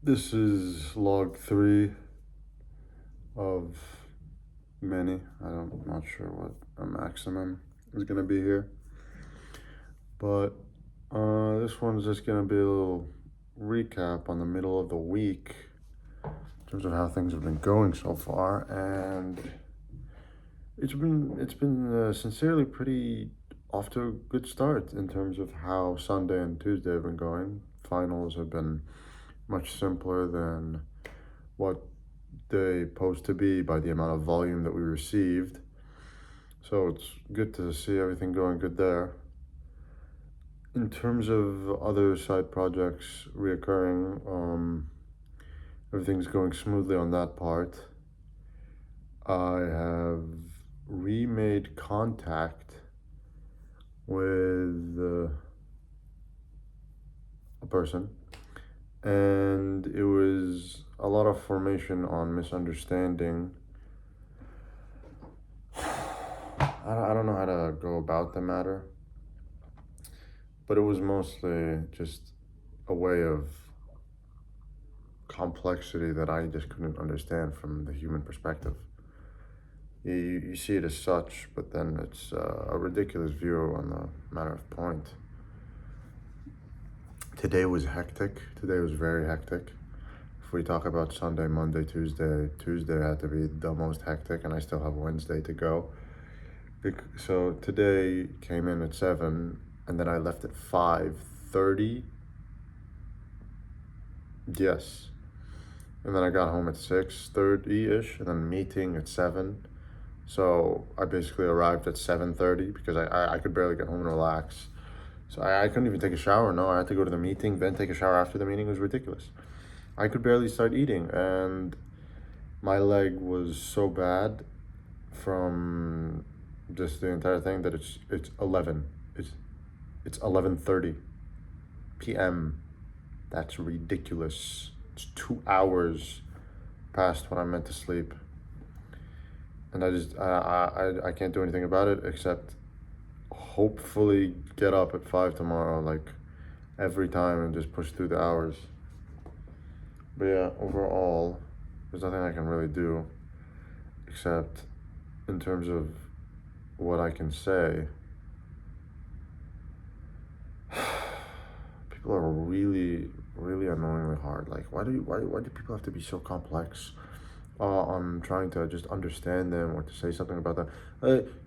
This is log 3 of many. I'm not sure what a maximum is going to be here. But this one's just going to be a little recap on the middle of the week in terms of how things have been going so far. And it's been sincerely pretty off to a good start in terms of how Sunday and Tuesday have been going. Finals have been much simpler than what they posed to be by the amount of volume that we received. So it's good to see everything going good there. In terms of other side projects reoccurring, everything's going smoothly on that part. I have remade contact with a person, and it was a lot of formation on misunderstanding. I don't know how to go about the matter, but it was mostly just a way of complexity that I just couldn't understand from the human perspective. You see it as such, but then it's a ridiculous view on the matter of point. Today was hectic. Today was very hectic. If we talk about Sunday, Monday, Tuesday had to be the most hectic, and I still have Wednesday to go. So today came in at 7, and then I left at 5:30. Yes. And then I got home at 6:30-ish, and then meeting at 7. So I basically arrived at 7:30 because I could barely get home and relax. So I couldn't even take a shower. No, I had to go to the meeting, then take a shower after the meeting. It was ridiculous. I could barely start eating, and my leg was so bad from just the entire thing that it's 11. It's 11:30 p.m. That's ridiculous. It's 2 hours past when I'm meant to sleep, and I can't do anything about it except hopefully get up at 5 tomorrow, like every time, and just push through the hours. But yeah, overall, there's nothing I can really do except in terms of what I can say. People are really, really annoyingly hard. Like, why do people have to be so complex on trying to just understand them or to say something about them?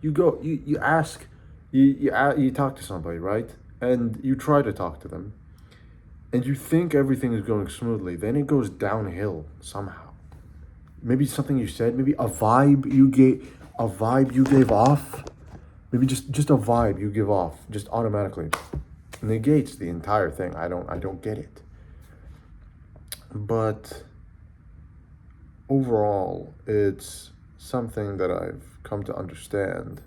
You ask, you talk to somebody, right? And you try to talk to them, and you think everything is going smoothly. Then it goes downhill somehow. Maybe something you said, maybe a vibe you gave off. Maybe just a vibe you give off just automatically negates the entire thing. I don't get it. But overall, it's something that I've come to understand.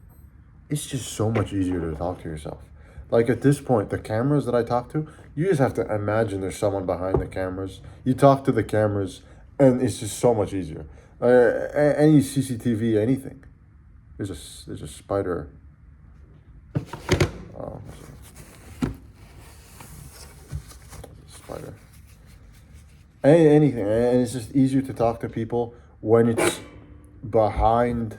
It's just so much easier to talk to yourself. Like at this point, the cameras that I talk to, you just have to imagine there's someone behind the cameras. You talk to the cameras, and it's just so much easier. Any CCTV, anything. There's a spider. Oh, spider. Anything, and it's just easier to talk to people when it's behind.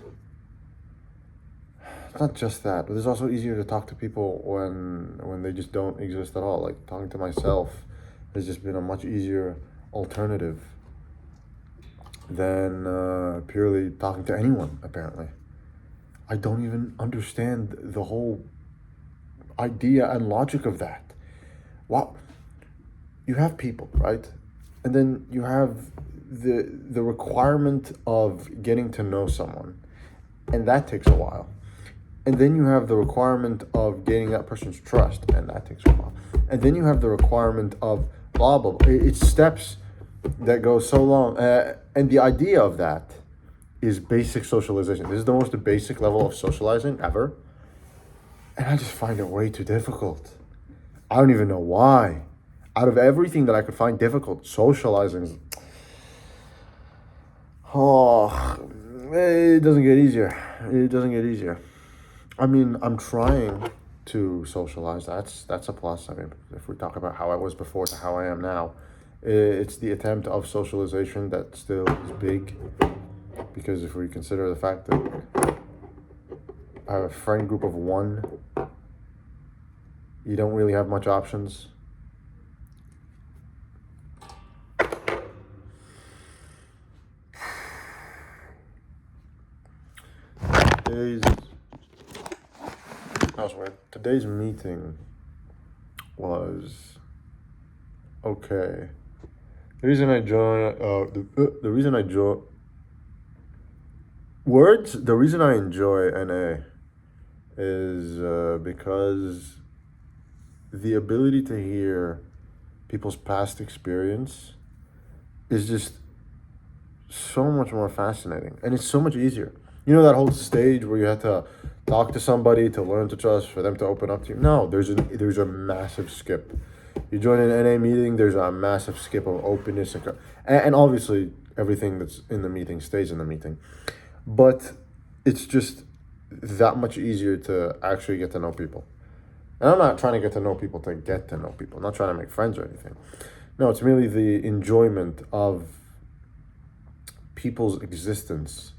Not just that, but it's also easier to talk to people when they just don't exist at all. Like talking to myself has just been a much easier alternative than purely talking to anyone, apparently. I don't even understand the whole idea and logic of that. Wow. You have people, right? And then you have the requirement of getting to know someone, and that takes a while. And then you have the requirement of gaining that person's trust, and that takes a while. And then you have the requirement of blah, blah, blah. It's steps that go so long. And the idea of that is basic socialization. This is the most basic level of socializing ever. And I just find it way too difficult. I don't even know why. Out of everything that I could find difficult, socializing is... Oh, it doesn't get easier. It doesn't get easier. I mean, I'm trying to socialize. That's a plus. I mean, if we talk about how I was before to how I am now, It's the attempt of socialization that still is big, because if we consider the fact that I have a friend group of one, you don't really have much options. Today's meeting was okay. The reason I join, the reason I join words. The reason I enjoy NA is because the ability to hear people's past experience is just so much more fascinating, and it's so much easier. You know that whole stage where you have to talk to somebody to learn to trust, for them to open up to you? No, there's a massive skip. You join an NA meeting, there's a massive skip of openness, and obviously everything that's in the meeting stays in the meeting. But it's just that much easier to actually get to know people. And I'm not trying to get to know people to get to know people. I'm not trying to make friends or anything. No, it's merely the enjoyment of people's existence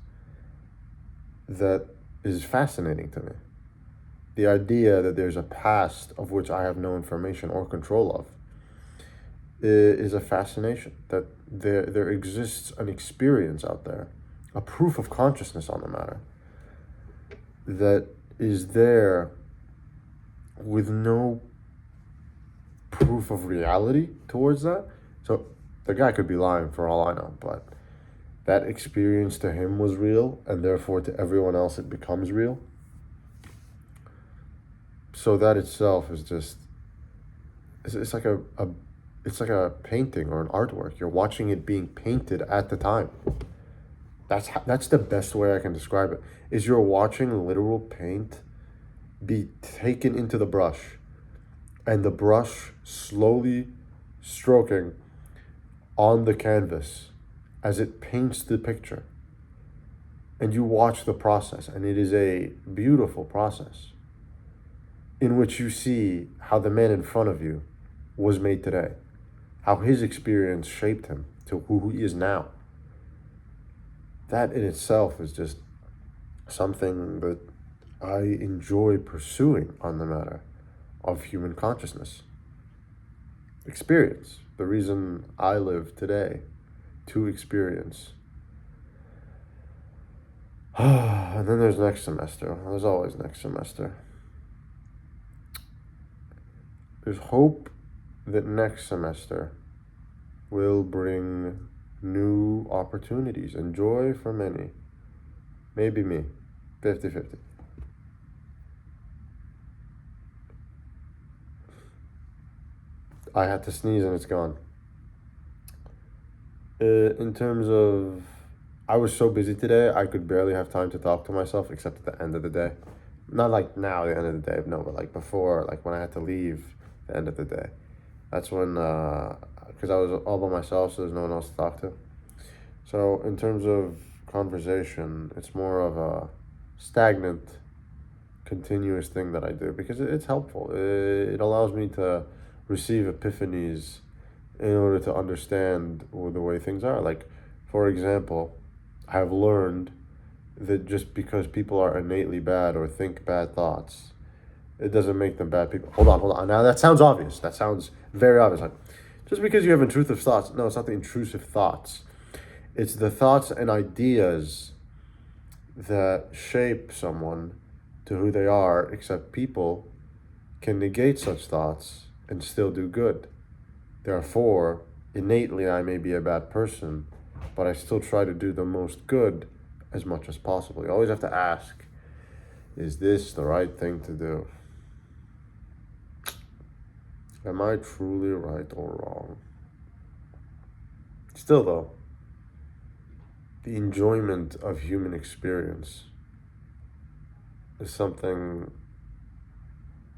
that is fascinating to me. The idea that there's a past of which I have no information or control of is a fascination. That there exists an experience out there, a proof of consciousness on the matter, that is there with no proof of reality towards that. So the guy could be lying for all I know, but that experience to him was real, and therefore to everyone else it becomes real. So that itself is just, it's like it's like a painting or an artwork. You're watching it being painted at the time. That's the best way I can describe it. Is you're watching literal paint be taken into the brush, and the brush slowly stroking on the canvas as it paints the picture. And you watch the process, and it is a beautiful process in which you see how the man in front of you was made today, how his experience shaped him to who he is now. That in itself is just something that I enjoy pursuing on the matter of human consciousness. Experience. The reason I live today, to experience. And then there's next semester. There's always next semester. There's hope that next semester will bring new opportunities and joy for many. Maybe me. 50-50. I had to sneeze and it's gone. In terms of, I was so busy today, I could barely have time to talk to myself except at the end of the day. Not like now, the end of the day, no, but like before, like when I had to leave the end of the day. That's when, because I was all by myself, so there's no one else to talk to. So in terms of conversation, it's more of a stagnant, continuous thing that I do because it's helpful. It allows me to receive epiphanies in order to understand the way things are. Like, for example, I've learned that just because people are innately bad or think bad thoughts, it doesn't make them bad people. Hold on. Now that sounds obvious. That sounds very obvious. Like, just because you have intrusive thoughts, no, it's not the intrusive thoughts. It's the thoughts and ideas that shape someone to who they are, except people can negate such thoughts and still do good. Therefore, innately I may be a bad person, but I still try to do the most good as much as possible. You always have to ask, is this the right thing to do? Am I truly right or wrong? Still though, the enjoyment of human experience is something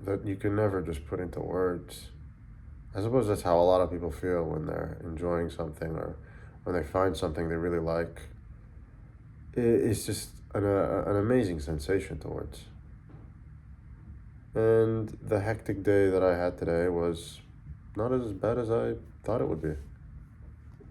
that you can never just put into words. I suppose that's how a lot of people feel when they're enjoying something or when they find something they really like. It's just an amazing sensation towards. And the hectic day that I had today was not as bad as I thought it would be.